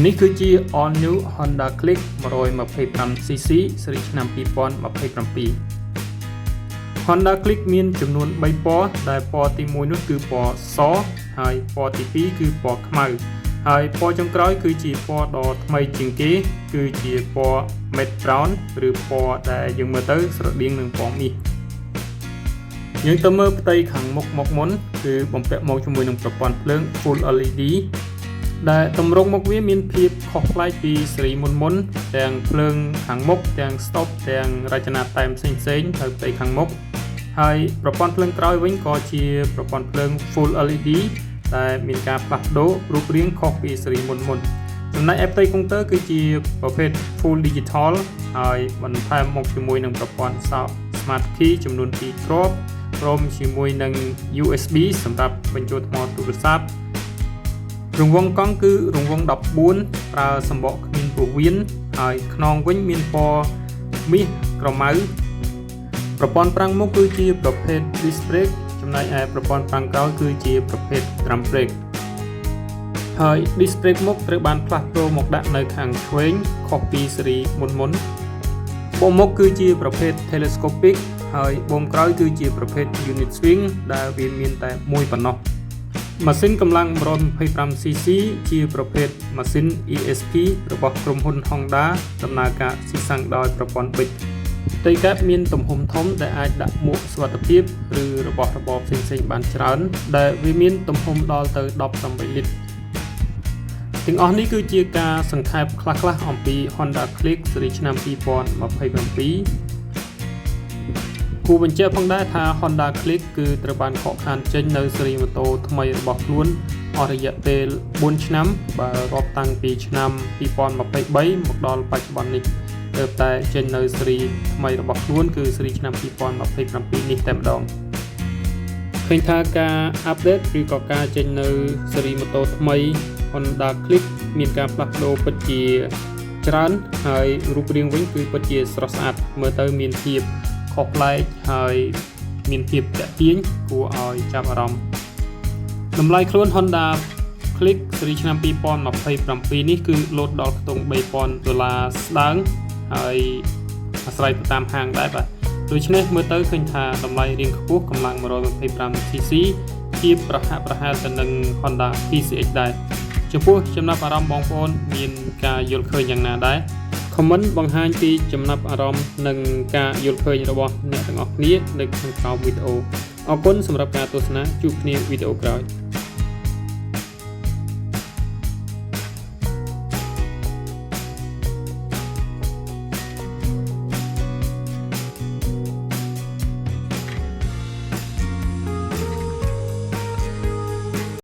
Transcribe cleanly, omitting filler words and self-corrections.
នេះគឺជា All New Honda Click 125cc ស៊េរីឆ្នាំ2027 Honda Click មានចំនួន3ពណ៌ដែលពណ៌ទី1នោះគឺពណ៌សហើយពណ៌ទី2គឺពណ៌ខ្មៅហើយពណ៌ចុងក្រោយគឺជាពណ៌ដ៏ថ្មីជាងគេគឺជាពណ៌ Matte Brown ឬពណ៌ដែលយើងមើលទៅស្រដៀងនឹងពណ៌មាសយើងទៅមើលផ្ទៃខាងមុខមកមុនគឺបំពាក់មកជាមួយនឹងប្រព័ន្ធភ្លើង Full LED ដែលតម្រង់មកវាមានភាពខុសប្លែកពីស៊េរីមុនទាំងភ្លើងខាងមុខទាំង stop ទាំងរចនាតែមផ្សេងៗទៅផ្ទៃខាងមុខហើយប្រព័ន្ធភ្លើងក្រោយវិញក៏ជាប្រព័ន្ធភ្លើង Full LED តែមានការផ្លាស់ប្ដូររូបរាងខុសពីស៊េរីមុនចំណែកឯផ្ទៃកុងទ័រគឺជាប្រភេទ Full Digital ហើយបន្ថែមមកជាមួយនឹងប្រព័ន្ធ Smart Key ចំនួន2គ្រាប់ព្រមជាមួយនឹង USB សម្រាប់បញ្ចូលថ្មទូរស័ព្ទរង្វង់កង់គឺរង្វង់14ប្រើសម្បកគ្មានពោះវៀនហើយខ្នងវិញមានពណ៌មាសក្រមៅប្រព័ន្ធប្រាំងមុខគឺជាប្រភេទ Disc Brake ចំណែកឯប្រព័ន្ធប្រាំងក្រោយគឺជាប្រភេទ Drum Brake ហើយ Disc Brake មុខត្រូវបានផ្លាស់ប្ដូរមកដាក់នៅខាងឆ្វេងខុសពីស៊េរីមុនបូមមុខគឺជាប្រភេទ Telescopic ហើយបូមក្រោយគឺជាប្រភេទ Unit Swing ដែលវាមានតែមួយប៉ុណ្ណោះម៉ាស៊ីនកម្លាំង 125cc ជាប្រភេទម៉ាស៊ីន ESP របស់ក្រុមហ៊ុន Honda ដំណើរការស៊ីសាំងដោយប្រព័ន្ធប៊ិចផ្ទៃកែបមានទំហំធំដែលអាចដាក់មួកសុវត្ថិភាពឬរបស់របរផ្សេងៗបានច្រើនដែលវាមានទំហំដល់ទៅ18លីត្រទាំងអស់នេះគឺជាការសង្ខេបខ្លះៗអំពី Honda Click ស៊េរីឆ្នាំ2027គួរបញ្ជាក់ផងដែរថា Honda Click គឺត្រូវបានខកខានចេញនៅស៊េរីម៉ូតូថ្មីរបស់ខ្លួនអស់រយៈពេល4ឆ្នាំបើរាប់តាំងពីឆ្នាំ2023មកដល់បច្ចុប្បន្ននេះទើបតែចេញនៅស៊េរីថ្មីរបស់ខ្លួនគឺស៊េរីឆ្នាំ2027នេះតែម្ដងឃើញថាការអាប់ដេតឬក៏ការចេញនៅស៊េរីម៉ូតូថ្មី Honda Click មានការផ្លាស់ប្ដូរពិតជាច្រើនហើយរូបរាងវិញគឺពិតជាស្រស់ស្អាតមើលទៅមានភាពខុសប្លែកហើយមានភាពទាក់ទាញគួរឲ្យចាប់អារម្មណ៍តម្លៃខ្លួន Honda Click ស៊េរីឆ្នាំ2027នេះគឺលោតដល់ខ្ទង់$3,000ស្ដើងហើយអាស្រ័យទៅតាមហាងដែរបាទដូច្នេះមើលទៅឃើញថាតម្លៃរៀងខ្ពស់កម្លាំង 125cc ជាប្រហាក់ប្រហែលទៅនឹង Honda PCX ដែរចំពោះចំណាប់អារម្មណ៍បងប្អូនមានការយល់ឃើញយ៉ាងណាដែរcomment បង្ហាញពីចំណាប់អារម្មណ៍និងការយល់ឃើញរបស់អ្នកទាំងអស់គ្នានៅខាងក្រោមវីដេអូអរគុណសម្រាប់ការទស្សនាជួបគ្នាវីដេអូក្រោយ